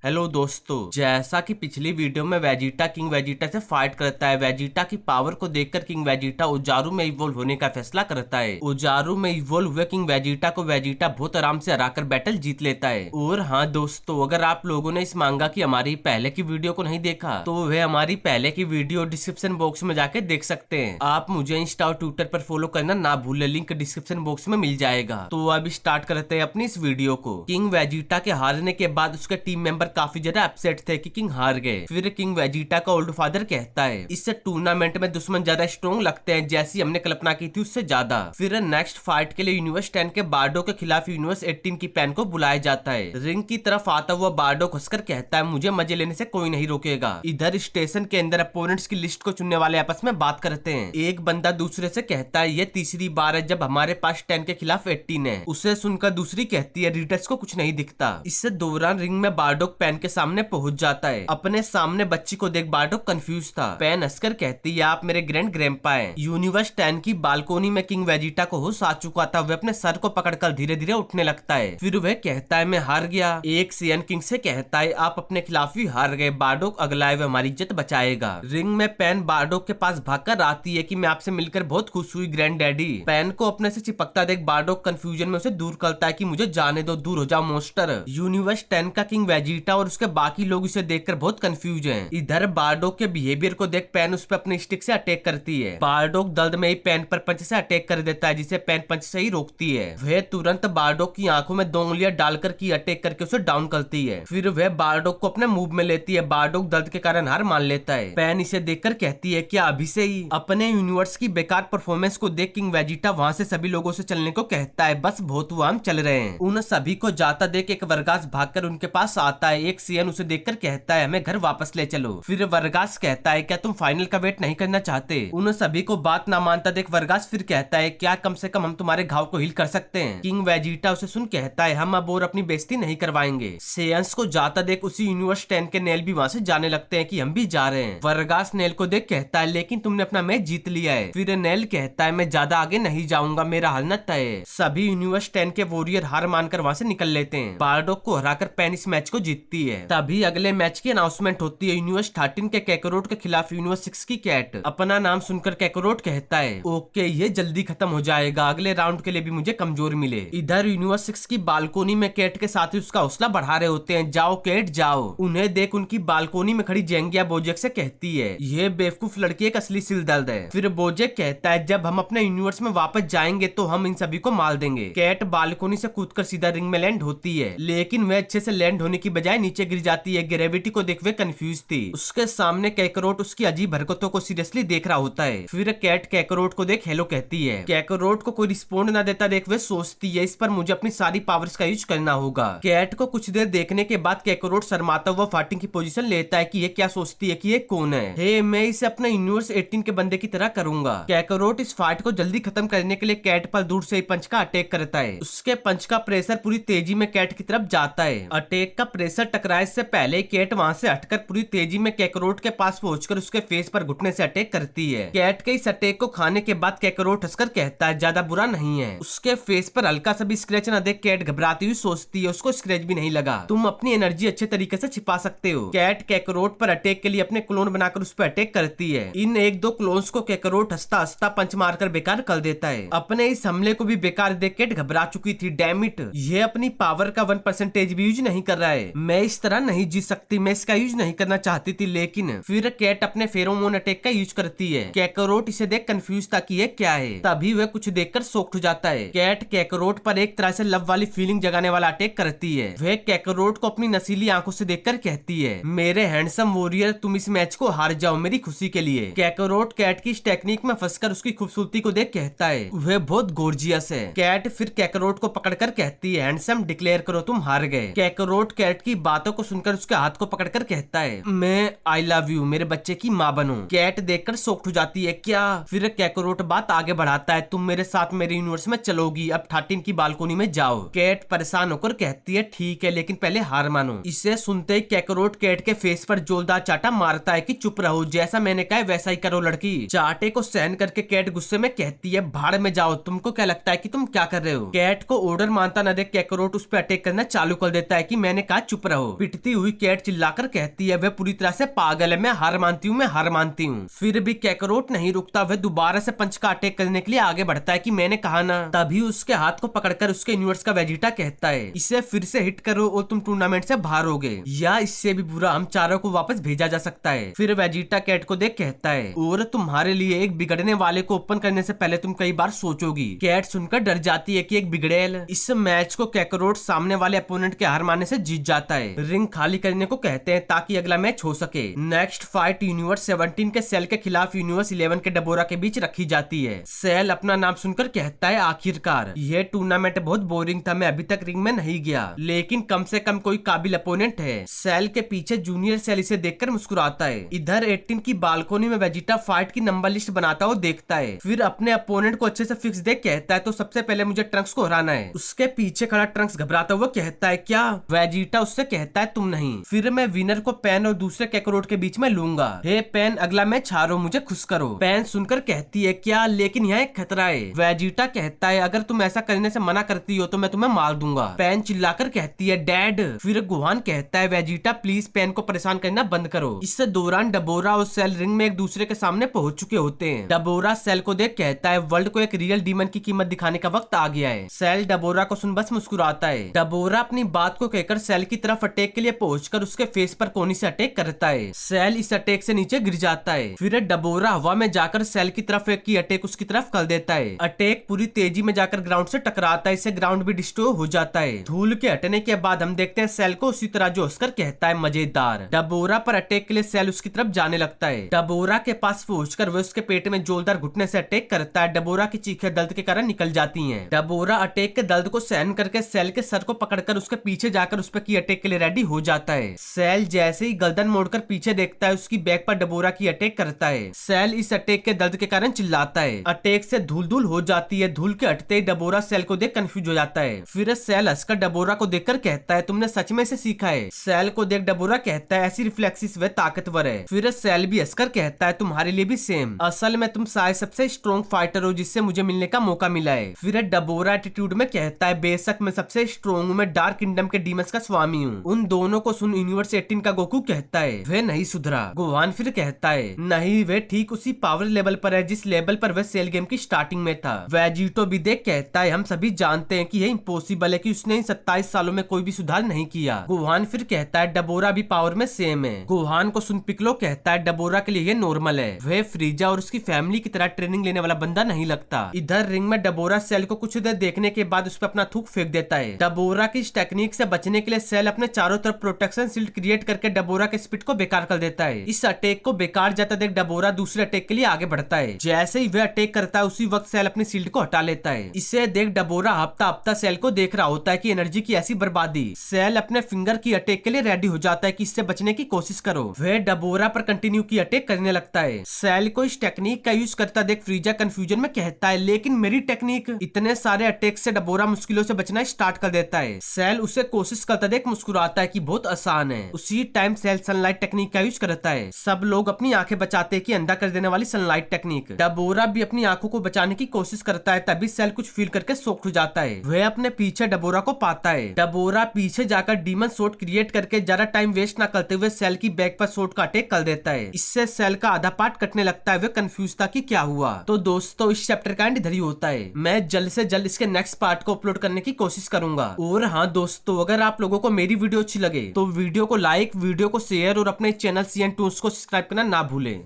Hello दोस्तों, जैसा कि पिछली वीडियो में वेजिटा किंग वेजिटा से फाइट करता है। वेजिटा की पावर को देखकर किंग वेजिटा ओजारू में इवोल्व होने का फैसला करता है। ओजारू में इवोल्व हुए किंग वेजिटा को वेजिटा बहुत आराम से हराकर बैटल जीत लेता है। और हाँ दोस्तों, अगर आप लोगों ने इस मांगा की हमारी पहले की वीडियो को नहीं देखा तो वह हमारी पहले की वीडियो डिस्क्रिप्शन बॉक्स में जाके देख सकते हैं। आप मुझे इंस्टा और ट्विटर पर फॉलो करना ना भूले, लिंक डिस्क्रिप्शन बॉक्स में मिल जाएगा। तो अब स्टार्ट करते हैं अपनी इस वीडियो को। किंग वेजिटा के हारने के बाद उसके टीम मेंबर काफी ज्यादा अपसेट थे कि किंग हार गए। फिर किंग वेजिटा का ओल्ड फादर कहता है इससे टूर्नामेंट में दुश्मन ज्यादा स्ट्रॉन्ग लगते हैं, जैसी हमने कल्पना की थी उससे ज्यादा। फिर नेक्स्ट फाइट के लिए यूनिवर्स 10 के बार्डो के खिलाफ यूनिवर्स 18 की पैन को बुलाया जाता है। रिंग की तरफ आता हुआ बार्डो हंसकर कहता है मुझे मजे लेने से कोई नहीं रोकेगा। इधर स्टेशन के अंदर अपोनेंट्स की लिस्ट को चुनने वाले आपस में बात करते हैं। एक बंदा दूसरे से कहता है ये तीसरी बार है जब हमारे पास 10 के खिलाफ 18 है। उसे सुनकर दूसरी कहती है रीडर्स को कुछ नहीं दिखता। इससे दौरान रिंग में बार्डो पैन के सामने पहुंच जाता है। अपने सामने बच्ची को देख बार्डो कंफ्यूज था। पैन हंसकर कहती है आप मेरे ग्रैंड ग्रैंडपा हैं। यूनिवर्स 10 की बालकोनी में किंग वेजिटा को होश आ चुका था। वह अपने सर को पकड़कर धीरे धीरे उठने लगता है। फिर वह कहता है मैं हार गया। एक सियन किंग से कहता है आप अपने खिलाफ ही हार गए, बार्डो अगला है, वह हमारी इज्जत बचाएगा। रिंग में पैन बार्डो के पास भागकर आती है कि मैं आपसे मिलकर बहुत खुश हुई ग्रैंड डैडी। पैन को अपने से चिपकता देख बार्डो कंफ्यूजन में उसे दूर करता है कि मुझे जाने दो, दूर हो जाओ मोस्टर। यूनिवर्स 10 का किंग वेजिटा और उसके बाकी लोग इसे देखकर बहुत कंफ्यूज हैं। इधर बार्डो के बिहेवियर को देख पैन उस पर अपनी स्टिक से अटैक करती है। बार्डो दर्द में ही पैन पर पंच से अटैक कर देता है, जिसे पैन पंच से ही रोकती है। वह तुरंत बार्डो की आंखों में 2 उंगलियां डालकर की अटैक करके उसे डाउन करती है। फिर वह बार्डो को अपने मूव में लेती है। बार्डो दर्द के कारण हार मान लेता है। पैन इसे देखकर कहती है क्या अभी से ही? अपने यूनिवर्स की बेकार परफॉर्मेंस को देख किंग वेजिटा वहां से सभी लोगों से चलने को कहता है। बस बहुत हुआ, हम चल रहे हैं। उन सभी को जाता देख एक वर्गास भागकर उनके पास आता है। एक सीएन उसे देखकर कहता है हमें घर वापस ले चलो। फिर वर्गास कहता है क्या तुम फाइनल का वेट नहीं करना चाहते? उन सभी को बात ना मानता देख वर्गास फिर कहता है क्या कम से कम हम तुम्हारे घाव को हील कर सकते हैं? किंग वेजिटा उसे सुन कहता है हम अब और अपनी बेइज्जती नहीं करवाएंगे। सेयंस को जाता देख उसी यूनिवर्स 10 के नेल भी वहां से जाने लगते हैं कि हम भी जा रहे हैं। वर्गास नेल को देख कहता है लेकिन तुमने अपना मैच जीत लिया है। फिर नेल कहता है मैं ज्यादा आगे नहीं जाऊंगा, मेरा हल न तय है। सभी यूनिवर्स 10 के वॉरियर हार मानकर वहां से निकल लेते हैं। बार्डो को हराकर पैन इस मैच को जीतती है। तभी अगले मैच की अनाउंसमेंट होती है। यूनिवर्स 13 के कैकरोट के खिलाफ यूनिवर्स 6 की कैट। अपना नाम सुनकर कैकरोट कहता है ओके ये जल्दी खत्म हो जाएगा, अगले राउंड के लिए भी मुझे कमजोर मिले। इधर यूनिवर्स 6 की बालकोनी में कैट के साथ ही उसका हौसला बढ़ा रहे होते हैं। जाओ कैट जाओ। उन्हें देख उनकी बालकोनी में खड़ी जेंगिया बोजेक से कहती है ये बेवकूफ लड़की एक असली सिल दर्द है। फिर बोजेक कहता है जब हम अपने यूनिवर्स में वापस जाएंगे तो हम इन सभी को मार देंगे। कैट बालकोनी से कूदकर सीधा रिंग में लैंड होती है, लेकिन वह अच्छे से लैंड होने की बजाय नीचे गिर जाती है। ग्रेविटी को देख वे कंफ्यूज थी। उसके सामने कैकरोट उसकी अजीब हरकतों को सीरियसली देख रहा होता है। फिर कैट कैकरोट को देख हेलो कहती है। कैकरोट को कोई रिस्पॉन्ड ना देता देख वे सोचती है इस पर मुझे अपनी सारी पावर्स का यूज करना होगा। कैट को कुछ देर देखने के बाद कैकरोट शर्माता हुआ फाइटिंग की पोजीशन लेता है कि ये क्या सोचती है कि ये कौन है। हे मैं इसे अपने यूनिवर्स 18 के बंदे की तरह करूंगा। कैकरोट इस फाइट को जल्दी खत्म करने के लिए कैट पर दूर से ही पंच का अटैक करता है। उसके पंच का प्रेशर पूरी तेजी में कैट की तरफ जाता है। अटैक का प्रेशर टकराए से पहले कैट वहां से हटकर पूरी तेजी में कैकरोट के पास पहुंचकर उसके फेस पर घुटने से अटैक करती है। कैट के इस अटैक को खाने के बाद कैकरोट हंसकर कहता है ज्यादा बुरा नहीं है। उसके फेस पर हल्का सा भी स्क्रैच न देख कैट घबराती हुई सोचती है उसको स्क्रैच भी नहीं लगा, तुम अपनी एनर्जी अच्छे तरीके से छिपा सकते हो। कैट कैकरोट पर अटैक के लिए अपने क्लोन बनाकर उस पर अटैक करती है। इन 1-2 क्लोन्स को कैकरोट हंसता हंसता पंच मारकर बेकार कर देता है। अपने इस हमले को भी बेकार देख कैट घबरा चुकी थी। डैम इट, ये अपनी पावर का 1% भी यूज नहीं कर रहा है। मैं इस तरह नहीं जीत सकती, मैं इसका यूज नहीं करना चाहती थी। लेकिन फिर कैट अपने फेरोमोन अटैक का यूज करती है। कैकरोट इसे देख कंफ्यूज था कि ये क्या है। तभी वह कुछ देखकर शॉक्ड हो जाता है। कैट कैकरोट पर एक तरह से लव वाली फीलिंग जगाने वाला अटैक करती है। वह कैकरोट को अपनी नसीली आंखों से देखकर कहती है मेरे हैंडसम वॉरियर तुम इस मैच को हार जाओ मेरी खुशी के लिए। कैकरोट कैट की इस टेक्निक में फंसकर उसकी खूबसूरती को देख कहता है वह बहुत गॉर्जियस है। कैट फिर कैकरोट को पकड़कर कहती है हैंडसम डिक्लेयर करो तुम हार गए। कैकरोट कैट की बातों को सुनकर उसके हाथ को पकड़कर कहता है मैं आई लव यू, मेरे बच्चे की माँ बनो। कैट देखकर शॉक्ड हो जाती है क्या? फिर कैकरोट बात आगे बढ़ाता है तुम मेरे साथ मेरे यूनिवर्स में चलोगी, अब 13 की बालकोनी में जाओ। कैट परेशान होकर कहती है ठीक है लेकिन पहले हार मानो। इसे सुनते ही कैकरोट कैट के फेस पर जोरदार चाटा मारता है कि चुप रहो, जैसा मैंने कहा वैसा ही करो लड़की। चाटे को सहन करके कैट गुस्से में कहती है भाड़ में जाओ, तुमको क्या लगता है कि तुम क्या कर रहे हो? कैट को ऑर्डर मानता न देख कैकरोट उस पर अटैक करना चालू कर देता है कि मैंने कहा चुप रहो। पिटती हुई कैट चिल्लाकर कहती है वह पूरी तरह से पागल है, मैं हार मानती हूँ, मैं हार मानती हूँ। फिर भी कैकरोट नहीं रुकता, वह दोबारा से पंच का अटैक करने के लिए आगे बढ़ता है कि मैंने कहा ना। तभी उसके हाथ को पकड़कर उसके यूनिवर्स का वेजिटा कहता है इसे फिर से हिट करो और तुम टूर्नामेंट से बाहर होगे, या इससे भी बुरा हम चारों को वापस भेजा जा सकता है। फिर वेजिटा कैट को देख कहता है और तुम्हारे लिए एक बिगड़ने वाले को ओपन करने से पहले तुम कई बार सोचोगी। कैट सुनकर डर जाती है कि एक बिगड़ेल। इस मैच को कैकरोट सामने वाले अपोनेंट के हार मारने से जीत जाता है। रिंग खाली करने को कहते हैं ताकि अगला मैच हो सके। नेक्स्ट फाइट यूनिवर्स 17 के सेल के खिलाफ यूनिवर्स 11 के डबोरा के बीच रखी जाती है। सेल अपना नाम सुनकर कहता है आखिरकार यह टूर्नामेंट बहुत बोरिंग था, मैं अभी तक रिंग में नहीं गया, लेकिन कम से कम कोई काबिल अपोनेंट है। सेल के पीछे जूनियर सेल इसे देखकर मुस्कुराता है। इधर 18 की बालकोनी में वेजिटा फाइट की नंबर लिस्ट बनाता हुआ देखता है, फिर अपने अपोनेंट को अच्छे से फिक्स देख कहता है तो सबसे पहले मुझे ट्रंक्स को हराना है। उसके पीछे खड़ा ट्रंक्स घबराता हुआ कहता है क्या? वेजिटा उससे कहता है तुम नहीं, फिर मैं विनर को पेन और दूसरे कैकरोट के बीच में लूंगा। हे पेन, अगला मैच हारो, मुझे खुश करो। पेन सुनकर कहती है क्या, लेकिन यहाँ एक खतरा है। वेजिटा कहता है अगर तुम ऐसा करने से मना करती हो तो मैं तुम्हें मार दूंगा। पेन चिल्लाकर कहती है डैड। फिर गुहान कहता है वेजिटा प्लीज पेन को परेशान करना बंद करो। इस दौरान डबोरा और सेल रिंग में एक दूसरे के सामने पहुंच चुके होते हैं। डबोरा सेल को देख कहता है वर्ल्ड को एक रियल डीमन की कीमत दिखाने का वक्त आ गया है। सेल डबोरा को सुन बस मुस्कुराता है। डबोरा अपनी बात को कहकर सेल की तरफ अटैक के लिए पहुंचकर उसके फेस पर कोनी से अटैक करता है। सेल इस अटैक से नीचे गिर जाता है। फिर डबोरा हवा में जाकर सेल की तरफ एक की अटैक उसकी तरफ कर देता है। अटैक पूरी तेजी में जाकर ग्राउंड से टकराता है, इससे ग्राउंड भी डिस्ट्रॉय हो जाता है। धूल के हटने के बाद हम देखते हैं सेल को उसी तरह जो हंसकर कहता है मजेदार। डबोरा पर अटैक के लिए सेल उसकी तरफ जाने लगता है। डबोरा के पास पहुंचकर वह उसके पेट में जोरदार घुटने से अटैक करता है। डबोरा की चीखें दर्द के कारण निकल जाती हैं। डबोरा अटैक के दर्द को सहन करके सेल के सर को पकड़कर उसके पीछे जाकर उस पर की अटैक के लिए रेडी हो जाता है। सेल जैसे ही गर्दन मोड़कर पीछे देखता है उसकी बैक पर डबोरा की अटैक करता है। सेल इस अटैक के दर्द के कारण चिल्लाता है। अटैक से धूल धूल हो जाती है। धूल के हटते ही डबोरा सेल को देख कंफ्यूज हो जाता है। फिर सेल हंसकर डबोरा को देखकर कहता है तुमने सच में से सीखा है? सेल को देख डबोरा कहता है ऐसी रिफ्लेक्सिस वे ताकतवर है। फिर सेल भी हंसकर कहता है तुम्हारे लिए भी सेम, असल में तुम शायद सबसे स्ट्रॉन्ग फाइटर हो जिससे मुझे मिलने का मौका मिला है। फिर डबोरा एटीट्यूड में कहता है बेशक मैं सबसे स्ट्रॉन्ग हूँ, मैं डार्क किंगडम के डीमंस का स्वामी हूँ। उन दोनों को सुन यूनिवर्स 18 का गोकू कहता है वह नहीं सुधरा। गोहान फिर कहता है नहीं, वह ठीक उसी पावर लेवल पर है जिस लेवल पर वह सेल गेम की स्टार्टिंग में था। वेजिटो भी देख कहता है हम सभी जानते हैं कि यह इम्पॉसिबल है कि उसने इन 27 सालों में कोई भी सुधार नहीं किया। गोहान फिर कहता है डबोरा भी पावर में सेम है। गोहान को सुन पिकलो कहता है डबोरा के लिए ये नॉर्मल है, वह फ्रीजा और उसकी फैमिली की तरह ट्रेनिंग लेने वाला बंदा नहीं लगता। इधर रिंग में डबोरा सेल को कुछ देर देखने के बाद उस पर अपना थूक फेंक देता है। डबोरा की इस टेक्निक से बचने के लिए सेल अपने चारों तरफ प्रोटेक्शन शील्ड क्रिएट करके डबोरा के स्पीड को बेकार कर देता है। इस अटैक को बेकार जाता देख डबोरा दूसरे अटैक के लिए आगे बढ़ता है। जैसे ही वह अटैक करता है उसी वक्त सेल अपनी शील्ड को हटा लेता है। इसे देख डबोरा हफ्ता हफ्ता सेल को देख रहा होता है कि एनर्जी की ऐसी बर्बादी। सेल अपने फिंगर की अटैक के लिए रेडी हो जाता है कि इससे बचने की कोशिश करो। वह डबोरा पर कंटिन्यू की अटैक करने लगता है। सेल को इस टेक्निक का यूज करता देख फ्रीजा कंफ्यूजन में कहता है लेकिन मेरी टेक्निक। इतने सारे अटैक से डबोरा मुश्किलों से बचना स्टार्ट कर देता है। सेल उसे कोशिश करता देख मुस्कुराता है कि बहुत आसान है। उसी टाइम सेल सनलाइट टेक्निक का यूज करता है। सब लोग अपनी आंखें बचाते हैं कि अंधा कर देने वाली सनलाइट टेक्निक। डबोरा भी अपनी आंखों को बचाने की कोशिश करता है, तभी सेल कुछ फील करके शॉक हो जाता है। वह अपने पीछे डबोरा को पाता है। डबोरा पीछे जाकर डीमन शॉट क्रिएट करके ज्यादा टाइम वेस्ट न करते हुए सेल की बैक पर शॉट का अटैक कर देता है। इससे सेल का आधा पार्ट कटने लगता है। वह कंफ्यूज था कि क्या हुआ। तो दोस्तों इस चैप्टर का एंड इधर ही होता है। मैं जल्द से जल्द इसके नेक्स्ट पार्ट को अपलोड करने की कोशिश करूंगा। और हाँ दोस्तों, अगर आप लोगों को मेरी वीडियो अच्छी लगे तो वीडियो को लाइक, वीडियो को शेयर और अपने चैनल CN Toons को सब्सक्राइब करना ना भूलें।